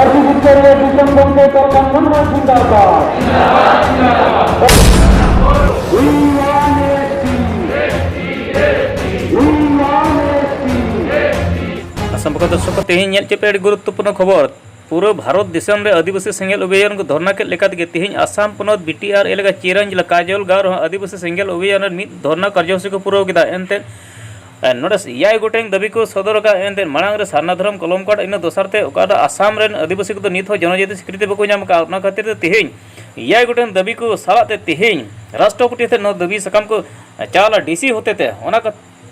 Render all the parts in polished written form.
জাতি বিদ্রোহে বিচম্বনকে চরকান মন্ডল জিন্দাবাদ। संपर्क दर्शक तेहन चेपे गुरुत्वपूर्ण खबर पूरा भारत देशम रे आदिवासी सेंगेल अभियान को धरना के लेकाते तेहन आसाम पनत बीटीआर एलाका चिरांग जिला काजल गाँव आदिवासी सेंगेल अभियान मिद धरना कार्यसूची को पूरा किया एनते नोडे 6 गोटें दाबी को सदर का एनते मांग रे सारना धर्म कलमकाट इन दोसरते ओकादा आसाम रेन आदिवासी को नित हो जनजाति स्वीकृति बको नाम का अपना खातिर तेहन 6 गोटें दाबी को सालाते तेहन राष्ट्रपति थे न दाबी सकम को चाला डीसी होते थे ओना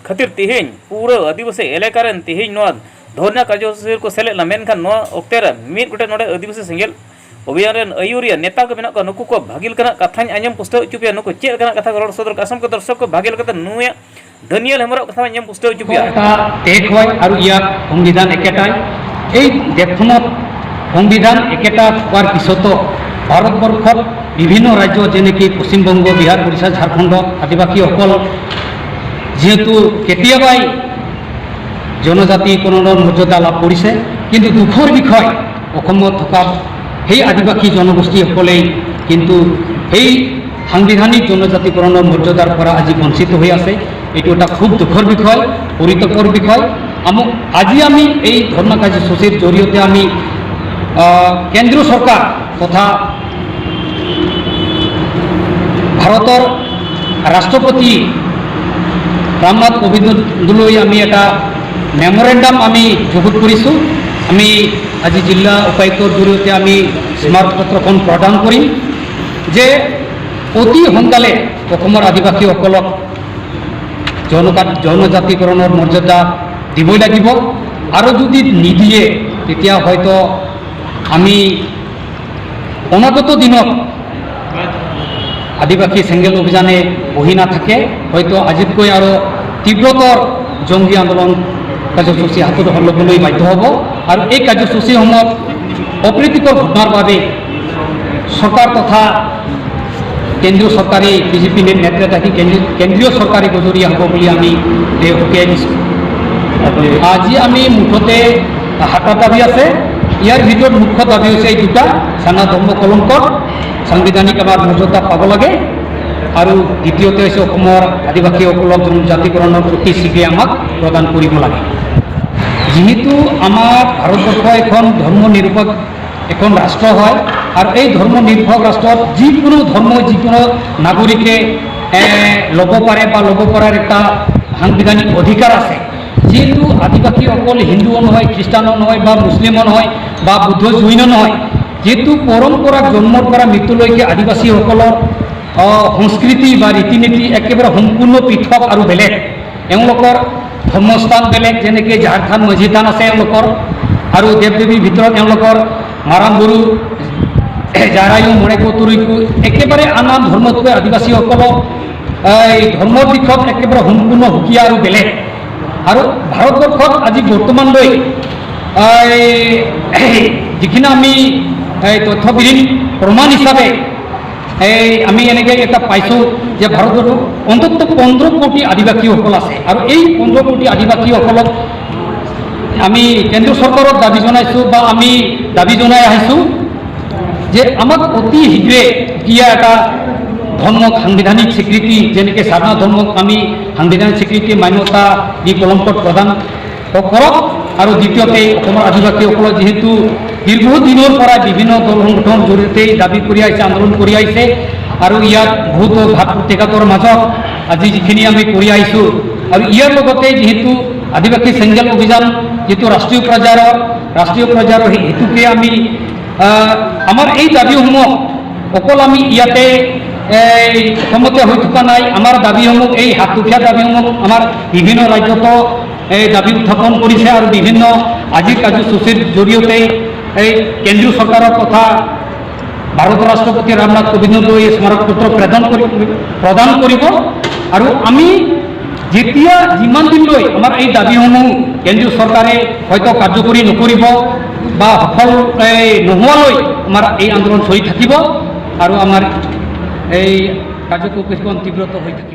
खातिर तेहन पूरा आदिवासी एलाका रेन तेहन नोआ धरना कार्यसूची को सेलेना मेनखान नोआ ओक्ते रे मिद गोटे नोडे आदिवासी सेंगेल अभियान रेन आयुरिया नेता को मेना को नुकु को भागिल कना कथाñ आंजम पुस्तौ चुपिया नुकु चेद कना कथा रोड सदर आसाम को दर्शक को भागिल कते नुया धनियल हेमरा कथा आंजम पुस्तौ चुपिया टेक হয় আৰু ইয়াত সংবিধান একেটাই এই দেশখনত সংবিধান একেটা হোৱাৰ পিছতো ভাৰতবৰ্ষত বিভিন্ন ৰাজ্য যেনেকি পশ্চিমবংগ বিহাৰ উৰিষ্যা ঝাৰখণ্ড আদিবাসীসকল যেহেতু কেতিয়াবাই জনজাতিকৰণৰ মৰ্যাদা লাভ কৰিছে কিন্তু দুখৰ বিষয় অসমত থকা সেই আদিবাসী জনগোষ্ঠীসকলেই কিন্তু এই সাংবিধানিক জনজাতিকৰণৰ মৰ্যাদাৰ পৰা আজি বঞ্চিত হৈ আছে। এইটো এটা খুব দুখৰ বিষয়, পৰিতাপৰ বিষয়। আজি আমি এই ধৰ্ণা কাৰ্যসূচীৰ জৰিয়তে আমি কেন্দ্ৰীয় চৰকাৰ তথা ভাৰতৰ ৰাষ্ট্ৰপতি ৰামনাথ কোবিন্দলৈ আমি এটা মেমৰেণ্ডাম আমি যুগুত কৰিছোঁ। আমি আজি জিলা উপায়ুক্তৰ জৰিয়তে আমি স্মাৰকপত্ৰখন প্ৰদান কৰিম যে অতি সোনকালে অসমৰ আদিবাসীসকলক জনজাতিকৰণৰ মৰ্যাদা দিবই লাগিব আৰু যদি নিদিয়ে তেতিয়া হয়তো আমি অনাগত দিনত আদিবাসী চেংগেল অভিযানে বহি নাথাকে হয়তো আজিতকৈ আৰু তীব্ৰতৰ জংগী আন্দোলন কাৰ্যসূচী হাতত ল'বলৈ বাধ্য হ'ব আৰু এই কাৰ্যসূচীসমূহ অপ্ৰীতিকৰ ঘটনাৰ বাবে চৰকাৰ তথা কেন্দ্ৰীয় চৰকাৰে বিজেপি নেতৃত্বাধীন কেন্দ্ৰীয় চৰকাৰে গজৰীয়া হ'ব বুলি আমি সকীয়াই দিছোঁ। আজি আমি মুঠতে 7টা দাবী আছে। ইয়াৰ ভিতৰত মুখ্য দাবী হৈছে এই দুটা, সাৰনা ধৰ্ম কলংকত সাংবিধানিক আমাৰ মৰ্যাদা পাব লাগে আৰু দ্বিতীয়তে হৈছে অসমৰ আদিবাসীসকলক জনজাতিকৰণৰ অতি শীঘ্ৰে আমাক প্ৰদান কৰিব লাগে। যেহেতু আমাৰ ভাৰতবৰ্ষ এখন ধৰ্ম নিৰপেক্ষ এখন ৰাষ্ট্ৰ হয় আৰু এই ধৰ্ম নিৰপেক্ষ ৰাষ্ট্ৰত যিকোনো ধৰ্ম যিকোনো নাগৰিকে ল'ব পাৰে বা ল'ব পৰাৰ এটা সাংবিধানিক অধিকাৰ আছে। যেহেতু আদিবাসীসকল হিন্দুও নহয়, খ্ৰীষ্টানো নহয় বা মুছলিমো নহয় বা বুদ্ধ জৈন নহয়, যেহেতু পৰম্পৰা জন্মৰ পৰা মৃত্যুলৈকে আদিবাসীসকলৰ সংস্কৃতি বা ৰীতি নীতি একেবাৰে সম্পূৰ্ণ পৃথক আৰু বেলেগ। এওঁলোকৰ ধৰ্মস্থান বেলেগ, যেনেকৈ ঝাৰথান মছজিদ থান আছে এওঁলোকৰ, আৰু দেৱ দেৱীৰ ভিতৰত এওঁলোকৰ মাৰাম বড়ো জাৰায়ু মৰেকো তুৰুইকো একেবাৰে আন আন ধৰ্মতকৈ আদিবাসীসকলক এই ধৰ্মৰ দিশত একেবাৰে সম্পূৰ্ণ সুকীয়া আৰু বেলেগ। আৰু ভাৰতবৰ্ষত আজি বৰ্তমানলৈ যিখিনি আমি তথ্যবিহীন প্ৰমাণ হিচাপে আমি এনেকৈ এটা পাইছোঁ যে ভাৰতবৰ্ষত অন্ততঃ 15 কোটি আদিবাসীসকল আছে আৰু এই 15 কোটি আদিবাসীসকলক আমি কেন্দ্ৰীয় চৰকাৰক দাবী জনাইছোঁ বা আমি দাবী জনাই আহিছোঁ যে আমাক অতি শীঘ্ৰে দিয়া এটা ধৰ্মক সাংবিধানিক স্বীকৃতি, যেনেকৈ সাৰনা ধৰ্মক আমি সাংবিধানিক স্বীকৃতি মান্যতা দি কলংকত প্ৰদান কৰক। আৰু দ্বিতীয়তে অসমৰ আদিবাসীসকলক যিহেতু দীৰ্ঘদিনৰ পৰা বিভিন্ন দল সংগঠনৰ জৰিয়তে দাবী কৰি আহিছে, আন্দোলন কৰি আহিছে আৰু ইয়াত বহুতো ভাগ প্ৰতিঘাতৰ মাজত আজি যিখিনি আমি কৰি আহিছোঁ আৰু ইয়াৰ লগতে যিহেতু আদিবাসী চেংগেল অভিযান যিটো ৰাষ্ট্ৰীয় পৰ্যায়ৰ হেতুকে আমি আমাৰ এই দাবীসমূহ অকল আমি ইয়াতে অসমতে হৈ থকা নাই। আমাৰ দাবীসমূহ এই হাতদুখীয়া দাবীসমূহ আমাৰ বিভিন্ন ৰাজ্যতো দাবী উত্থাপন কৰিছে আৰু বিভিন্ন আজিৰ কাৰ্যসূচীৰ জৰিয়তে এই কেন্দ্ৰীয় চৰকাৰৰ তথা ভাৰতৰ ৰাষ্ট্ৰপতি ৰামনাথ কোবিন্দলৈ স্মাৰকপত্ৰ প্ৰদান কৰিব। আৰু আমি যেতিয়া যিমান দিনলৈ আমাৰ এই দাবীসমূহ কেন্দ্ৰীয় চৰকাৰে হয়তো কাৰ্যকৰী নকৰিব বা সফল নোহোৱালৈ আমাৰ এই আন্দোলন চলি থাকিব আৰু আমাৰ এই কাৰ্যকলাপখন তীব্ৰতৰ হৈ থাকিব।